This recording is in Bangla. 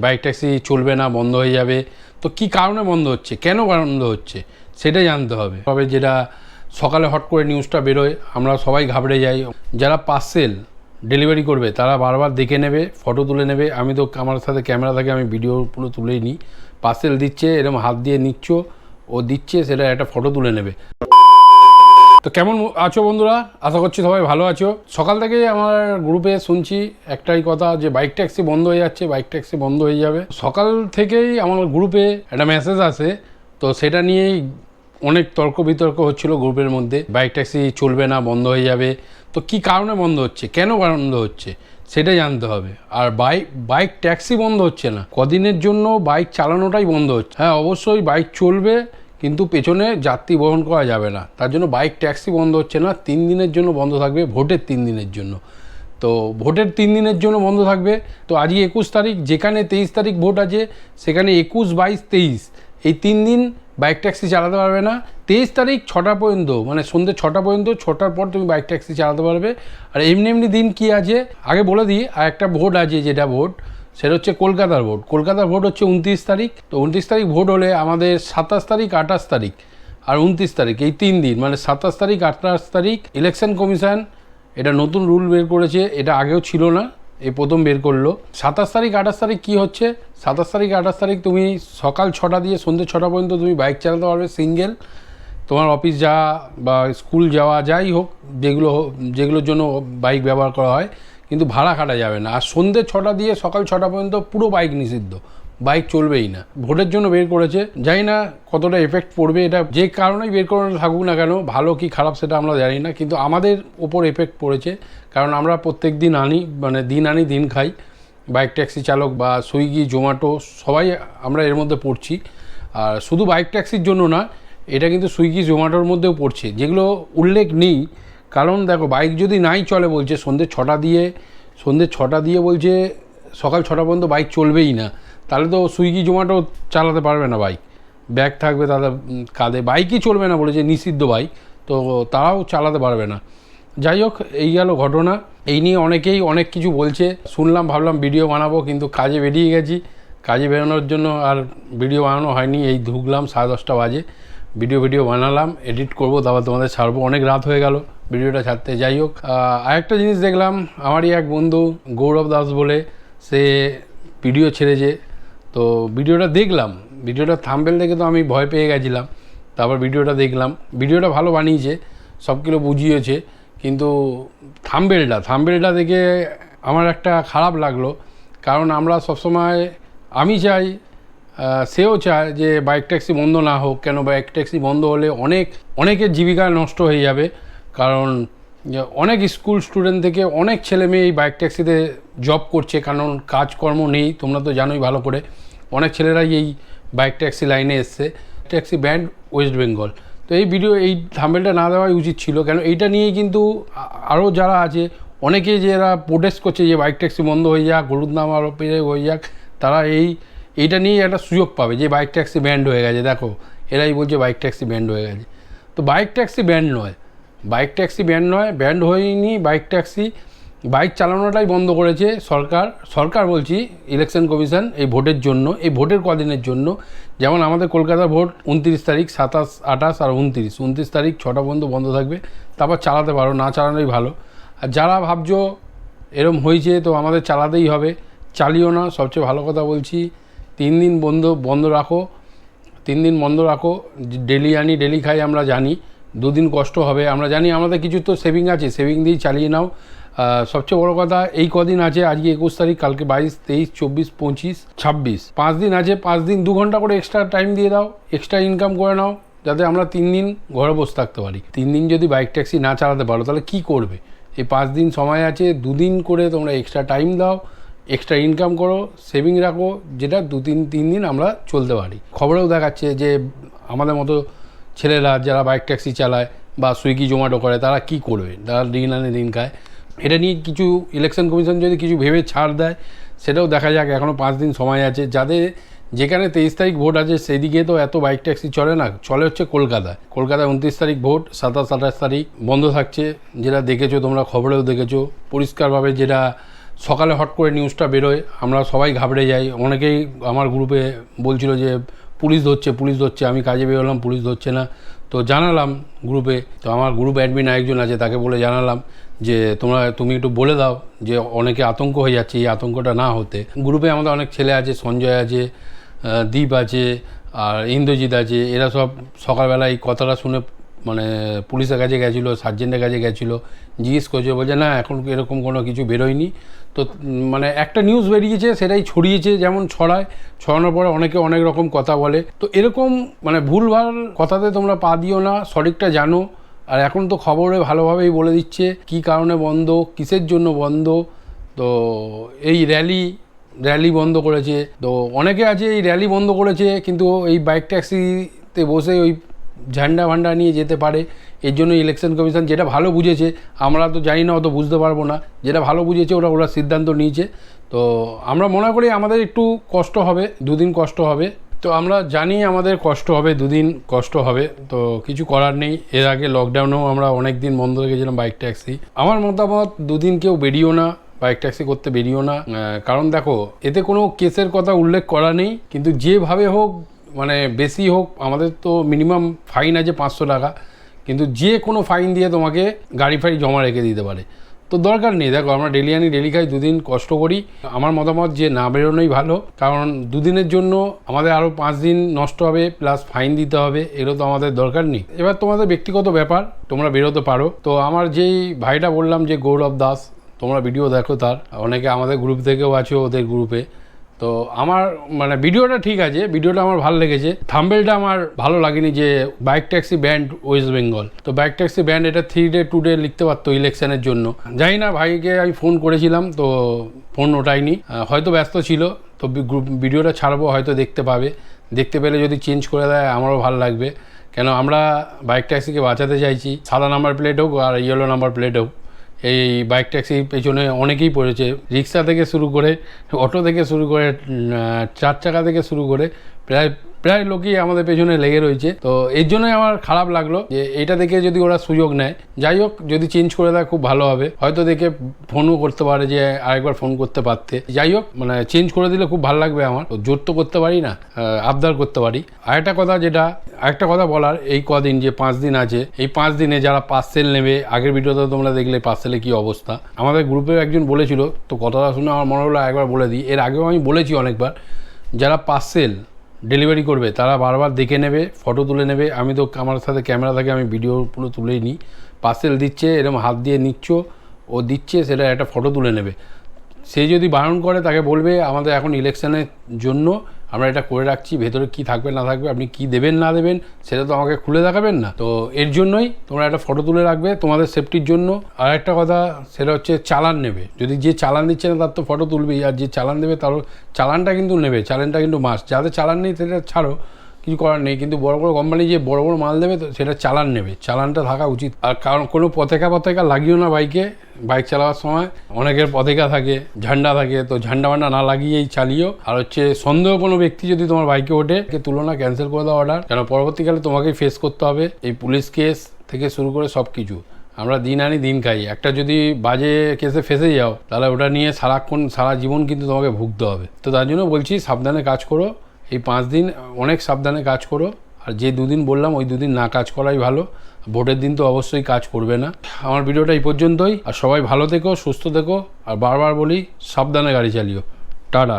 বাইক ট্যাক্সি চলবে না, বন্ধ হয়ে যাবে। তো কি কারণে বন্ধ হচ্ছে, কেন বন্ধ হচ্ছে সেটাই জানতে হবে। তবে যেটা সকালে হট করে নিউজটা বেরোয়, আমরা সবাই ঘাবড়ে যাই। যারা পার্সেল ডেলিভারি করবে তারা বারবার দেখে নেবে, ফটো তুলে নেবে। আমি তো আমার সাথে ক্যামেরা থাকে, আমি ভিডিও পুরো তুলেই নিই। পার্সেল দিচ্ছে, এরকম হাত দিয়ে নিচ্ছ, ও দিচ্ছে, সেটা একটা ফটো তুলে নেবে। তো কেমন আছো বন্ধুরা? আশা করছি সবাই ভালো আছো। সকাল থেকেই আমার গ্রুপে শুনছি একটাই কথা, যে বাইক ট্যাক্সি বন্ধ হয়ে যাচ্ছে, বাইক ট্যাক্সি বন্ধ হয়ে যাবে। সকাল থেকেই আমার গ্রুপে একটা মেসেজ আসে, তো সেটা নিয়েই অনেক তর্ক বিতর্ক হচ্ছিল গ্রুপের মধ্যে। বাইক ট্যাক্সি চলবে না, বন্ধ হয়ে যাবে। তো কি কারণে বন্ধ হচ্ছে, কেন বন্ধ হচ্ছে সেটা জানতে হবে। আর বাইক ট্যাক্সি বন্ধ হচ্ছে না, কদিনের জন্য বাইক চালানোটাই বন্ধ হচ্ছে। হ্যাঁ, অবশ্যই বাইক চলবে, কিন্তু পেছনে যাত্রী বহন করা যাবে না। তার জন্য বাইক ট্যাক্সি বন্ধ হচ্ছে না, 3 দিনের জন্য বন্ধ থাকবে, ভোটের 3 দিনের জন্য। তো ভোটের 3 দিনের জন্য বন্ধ থাকবে। তো আজকে 21 তারিখ, যেখানে 23 তারিখ ভোট আছে, সেখানে 21, 22, 23 এই 3 দিন বাইক ট্যাক্সি চালাতে পারবে না। 23 তারিখ 6টা পর্যন্ত, মানে সন্ধ্যে 6টা পর্যন্ত, 6টার পর তুমি বাইক ট্যাক্সি চালাতে পারবে। আর এমনি দিন কি আছে আগে বলে দিই। আর একটা ভোট আছে, যেটা ভোট, সেটা হচ্ছে কলকাতার ভোট। কলকাতার ভোট হচ্ছে 29 তারিখ। তো 29 তারিখ ভোট হলে আমাদের 27 তারিখ, 28 তারিখ আর 29 তারিখ, এই 3 দিন, মানে 27 তারিখ, 28 তারিখ ইলেকশন কমিশন এটা নতুন রুল বের করেছে। এটা আগেও ছিল না, এই প্রথম বের করলো। 27 তারিখ, 28 তারিখ কী হচ্ছে, 27 তারিখ, 28 তারিখ তুমি সকাল 6টা দিয়ে সন্ধ্যে 6টা পর্যন্ত তুমি বাইক চালাতে পারবে সিঙ্গেল। তোমার অফিস যাওয়া বা স্কুল যাওয়া, যাই হোক, যেগুলোর জন্য বাইক ব্যবহার করা হয়, কিন্তু ভাড়া কাটা যাবে না। আর সন্ধ্যে 6টা দিয়ে সকাল 6টা পর্যন্ত পুরো বাইক নিষিদ্ধ, বাইক চলবেই না। ভোটের জন্য বের করেছে, জানি না কতটা এফেক্ট পড়বে। এটা যে কারণেই বের করে থাকুক না কেন, ভালো কি খারাপ সেটা আমরা জানি না, কিন্তু আমাদের ওপর এফেক্ট পড়েছে। কারণ আমরা প্রত্যেক দিন আনি, মানে দিন আনি দিন খাই। বাইক ট্যাক্সি চালক বা সুইগি, জোম্যাটো, সবাই আমরা এর মধ্যে পড়ছি। আর শুধু বাইক ট্যাক্সির জন্য না, এটা কিন্তু সুইগি, জোম্যাটোর মধ্যেও পড়ছে, যেগুলো উল্লেখ নেই। কারণ দেখো, বাইক যদি নাই চলে বলছে, সন্ধ্যে 6টা দিয়ে বলছে সকাল 6টা পর্যন্ত বাইক চলবেই না, তাহলে তো সুইগি, জোম্যাটো চালাতে পারবে না। বাইক ব্যাগ থাকবে তাদের কাঁধে, বাইকই চলবে না বলেছে, নিষিদ্ধ বাইক, তো তারাও চালাতে পারবে না। যাই হোক, এই গেল ঘটনা। এই নিয়ে অনেকেই অনেক কিছু বলছে, শুনলাম, ভাবলাম ভিডিও বানাবো, কিন্তু কাজে বেরিয়ে গেছি। কাজে বেরোনোর জন্য আর ভিডিও বানানো হয়নি। এই ঢুকলাম 10:30 বাজে, ভিডিও বানালাম, এডিট করবো, তারপর তোমাদের ছাড়বো। অনেক রাত হয়ে গেল ভিডিওটা ছাড়তে। যাই হোক, আরেকটা জিনিস দেখলাম, আমারই এক বন্ধু গৌরব দাস বলে, সে ভিডিও ছেড়েছে। তো ভিডিওটা দেখলাম, ভিডিওটা থাম্বনেল দেখে তো আমি ভয় পেয়ে গেছিলাম। তারপর ভিডিওটা দেখলাম, ভিডিওটা ভালো বানিয়েছে, সব কিছু বুঝিয়েছে, কিন্তু থাম্বনেলটা দেখে আমার একটা খারাপ লাগলো। কারণ আমরা সবসময়, আমি চাই, সেও চায় যে বাইক ট্যাক্সি বন্ধ না হোক। কেন, বাইক ট্যাক্সি বন্ধ হলে অনেকের জীবিকা নষ্ট হয়ে যাবে। কারণ অনেক স্কুল স্টুডেন্ট থেকে অনেক ছেলে মেয়ে এই বাইক ট্যাক্সিতে জব করছে, কারণ কাজকর্ম নেই। তোমরা তো জানোই ভালো করে, অনেক ছেলেরাই এই বাইক ট্যাক্সি লাইনে এসছে। Taxi band West Bengal. তো এই থাম্বনেলটা না দেওয়াই উচিত ছিল। কেন, এইটা নিয়েই কিন্তু আরও যারা আছে, অনেকে যারা প্রোটেস্ট করছে যে বাইক ট্যাক্সি বন্ধ হয়ে যাক, হলুদনামা হয়ে যাক, তারা এইটা নিয়েই একটা সুযোগ পাবে যে বাইক ট্যাক্সি ব্যান্ড হয়ে গেছে। দেখো, এরাই বলছে বাইক ট্যাক্সি ব্যান্ড হয়ে গেছে। তো বাইক ট্যাক্সি ব্যান্ড নয়, ব্যান্ড হয়নি। বাইক চালানোটাই বন্ধ করেছে সরকার বলছি, ইলেকশন কমিশন, এই ভোটের জন্য, এই ভোটের কদিনের জন্য। যেমন আমাদের কলকাতার ভোট 29 তারিখ, 27, 28 আর 29 তারিখ 6টা পর্যন্ত বন্ধ থাকবে। তারপর চালাতে পারো, না চালানোই ভালো। আর যারা ভাবছো এরম হয়েছে তো আমাদের চালাতেই হবে, চালিও না। সবচেয়ে ভালো কথা বলছি, 3 দিন বন্ধ রাখো, 3 দিন বন্ধ রাখো। ডেলি আনি ডেলি খাই আমরা জানি, 2 দিন কষ্ট হবে আমরা জানি। আমাদের কিছু তো সেভিং আছে, সেভিং দিয়েই চালিয়ে নাও। সবচেয়ে বড় কথা, এই কদিন আছে, আজকে 21 তারিখ, কালকে 22, 23, 24, 25, 26, 5 দিন আছে। 5 দিন 2 ঘন্টা করে এক্সট্রা টাইম দিয়ে দাও, এক্সট্রা ইনকাম করে নাও, যাতে আমরা 3 দিন ঘরে বসে থাকতে পারি। 3 দিন যদি বাইক ট্যাক্সি না চালাতে পারো, তাহলে কি করবে? এই 5 দিন সময় আছে, 2 দিন করে তোমরা এক্সট্রা টাইম দাও, এক্সট্রা ইনকাম করো, সেভিং রাখো, যেটা 3 দিন আমরা চলতে পারি। খবরেও দেখাচ্ছে যে আমাদের মতো ছেলেরা যারা বাইক ট্যাক্সি চালায় বা সুইগি, জোম্যাটো করে, তারা কি করবে? তারা দিন আনে দিন খায়। এটা নিয়ে কিছু ইলেকশন কমিশন যদি কিছু ভেবে ছাড় দেয়, সেটাও দেখা যাক। এখনও 5 দিন সময় আছে। যেখানে 23 তারিখ ভোট আছে, সেদিকে তো এত বাইক ট্যাক্সি চলে না, চলে হচ্ছে কলকাতায়। 29 তারিখ ভোট, 27, 28 তারিখ বন্ধ থাকছে, যেটা দেখেছো তোমরা, খবরেও দেখেছো পরিষ্কারভাবে, যেটা সকালে হট করে নিউজটা বেরোয়, আমরা সবাই ঘাবড়ে যাই। অনেকেই আমার গ্রুপে বলছিল যে পুলিশ ধরছে, আমি কাজে বেরোলাম পুলিশ ধরছে না। তো জানালাম গ্রুপে, তো আমার গ্রুপ অ্যাডমিন একজন আছে, তাকে বলে জানালাম যে তুমি একটু বলে দাও যে অনেকে আতঙ্ক হয়ে যাচ্ছে, এই আতঙ্কটা না হতে। গ্রুপে আমাদের অনেক ছেলে আছে, সঞ্জয় আছে, দীপ আছে, আর ইন্দ্রজিৎ আছে। এরা সব সকালবেলা এই কথাটা শুনে মানে পুলিশের কাছে গেছিলো, সার্জেন্টের কাছে গেছিলো, জিজ্ঞেস করছে, বলছে না এখন এরকম কোনো কিছু বেরোয়নি। তো মানে একটা নিউজ বেরিয়েছে, সেটাই ছড়িয়েছে, যেমন ছড়ানোর পরে অনেকে অনেক রকম কথা বলে। তো এরকম মানে ভুলভাল কথাতে তোমরা পা দিও না, সঠিকটা জানো। আর এখন তো খবরে ভালোভাবেই বলে দিচ্ছে কী কারণে বন্ধ, কিসের জন্য বন্ধ। তো এই র্যালি বন্ধ করেছে। তো অনেকে আছে এই র্যালি বন্ধ করেছে, কিন্তু এই বাইক ট্যাক্সিতে বসে ওই ঝান্ডা ভান্ডা নিয়ে যেতে পারে। এর জন্য ইলেকশন কমিশন যেটা ভালো বুঝেছে, আমরা তো জানি না, অত বুঝতে পারবো না, যেটা ভালো বুঝেছে ওরা সিদ্ধান্ত নিয়েছে। তো আমরা মনে করি আমাদের একটু কষ্ট হবে, দুদিন কষ্ট হবে। তো আমরা জানি আমাদের কষ্ট হবে, দুদিন কষ্ট হবে, তো কিছু করার নেই। এর আগে লকডাউনেও আমরা অনেক দিন বন্ধ রেখেছিলাম বাইক ট্যাক্সি। আমার মতামত, দুদিন কেউ বেরিয়েও না, বাইক ট্যাক্সি করতে বেরিয়েও না। কারণ দেখো, এতে কোনো কেসের কথা উল্লেখ করা নেই, কিন্তু যেভাবে হোক মানে বেশি হোক, আমাদের তো মিনিমাম ফাইন আছে 500 টাকা, কিন্তু যে কোনো ফাইন দিয়ে তোমাকে গাড়ি ফাড়ি জমা রেখে দিতে পারে। তো দরকার নেই। দেখো, আমরা ডেলি আনি ডেলি খাই, দুদিন কষ্ট করি। আমার মতামত যে না বেরোনোই ভালো, কারণ দুদিনের জন্য আমাদের আরও 5 দিন নষ্ট হবে, প্লাস ফাইন দিতে হবে, এগুলো তো আমাদের দরকার নেই। এবার তোমাদের ব্যক্তিগত ব্যাপার, তোমরা বেরোতে পারো। তো আমার যেই ভাইটা বললাম যে গৌরব দাস, তোমরা ভিডিও দেখো, তার অনেকে আমাদের গ্রুপ থেকেও আছে ওদের গ্রুপে। তো আমার মানে ভিডিওটা ঠিক আছে, ভিডিওটা আমার ভালো লেগেছে। থাম্বেলটা আমার ভালো লাগেনি, যে bike taxi band West Bengal. তো বাইক ট্যাক্সি ব্যান্ড, এটা 3 ডে 2 ডে লিখতে পারতো ইলেকশনের জন্য। জানি না, ভাইকে আমি ফোন করেছিলাম, তো ফোন ওঠায়নি, হয়তো ব্যস্ত ছিল। তো ভিডিওটা ছাড়বো, হয়তো দেখতে পাবে। দেখতে পেলে যদি চেঞ্জ করে দেয় আমারও ভালো লাগবে, কেন আমরা বাইক ট্যাক্সিকে বাঁচাতে চাইছি। সাদা নাম্বার প্লেট হোক আর ইয়েলো নাম্বার প্লেট হোক, এই বাইক ট্যাক্সির পেছনে অনেকেই পড়েছে। রিক্সা থেকে শুরু করে, অটো থেকে শুরু করে, 4 চাকা থেকে শুরু করে প্রায় লোকই আমাদের পেছনে লেগে রয়েছে। তো এর জন্যই আমার খারাপ লাগলো যে এটা দেখে যদি ওরা সুযোগ নেয়। যাই হোক, যদি চেঞ্জ করে দেয় খুব ভালো হবে। হয়তো দেখে ফোনও করতে পারে যে আরেকবার ফোন করতে পারতে। যাই হোক, মানে চেঞ্জ করে দিলে খুব ভালো লাগবে আমার। জোর তো করতে পারি না, আবদার করতে পারি। আরেকটা কথা বলার, এই কদিন যে 5 দিন আছে, এই 5 দিনে যারা পার্সেল নেবে, আগের ভিডিওতে তোমরা দেখলে পার্সেলে কী অবস্থা। আমাদের গ্রুপে একজন বলেছিল, তো কথাটা শুনে আমার মনে হলো একবার বলে দিই। এর আগেও আমি বলেছি অনেকবার, যারা পার্সেল ডেলিভারি করবে তারা বারবার দেখে নেবে, ফটো তুলে নেবে। আমি তো আমার সাথে ক্যামেরা থাকে, আমি ভিডিও পুরো তুলেই নিই। পার্সেল দিচ্ছে, এরকম হাত দিয়ে নিচ্ছ, ও দিচ্ছে, সেটা একটা ফটো তুলে নেবে। সে যদি বারণ করে, তাকে বলবে আমাদের এখন ইলেকশনের জন্য আমরা এটা করে রাখছি, ভেতরে কি থাকবে না থাকবে, আপনি কি দেবেন না দেবেন সেটা তো আমাকে খুলে দেখাবেন না। তো এর জন্যই তোমরা একটা ফটো তুলে রাখবে তোমাদের সেফটির জন্য। আর একটা কথা, সেটা হচ্ছে চালান নেবে। যদি যে চালান দিচ্ছে না তার তো ফটো তুলবেই, আর যে চালান দেবে তার চালানটা কিন্তু নেবে। চালানটা কিন্তু মাস্ট। যাদের চালান নেই সেটা ছাড়ো, কিছু করার নেই, কিন্তু বড় বড় কোম্পানি যে বড় বড় মাল দেবে, তো সেটা চালান নেবে, চালানটা থাকা উচিত। আর কারণ কোনো পতাকা লাগিও না বাইকে। বাইক চালাবার সময় অনেকের পতাকা থাকে, ঝান্ডা থাকে, তো ঝান্ডা মান্ডা না লাগিয়েই চালিও। আর হচ্ছে সন্দেহ কোনো ব্যক্তি যদি তোমার বাইকে ওঠে, তুলনা ক্যান্সেল করে দাও অর্ডার, কেন পরবর্তীকালে তোমাকেই ফেস করতে হবে এই পুলিশ কেস থেকে শুরু করে সব কিছু। আমরা দিন আনি দিন খাই, একটা যদি বাজে কেসে ফেসে যাও, তাহলে ওটা নিয়ে সারা জীবন কিন্তু তোমাকে ভুগতে হবে। তো তার জন্য বলছি, সাবধানে কাজ করো। এই 5 দিন অনেক সাবধানে কাজ করো। আর যে 2 দিন বললাম, ওই 2 দিন না কাজ করাই ভালো। ভোটের দিন তো অবশ্যই কাজ করবে না। আমার ভিডিওটা এই পর্যন্তই। আর সবাই ভালো থেকো, সুস্থ থেকো। আর বারবার বলি, সাবধানে গাড়ি চালিও। টাটা।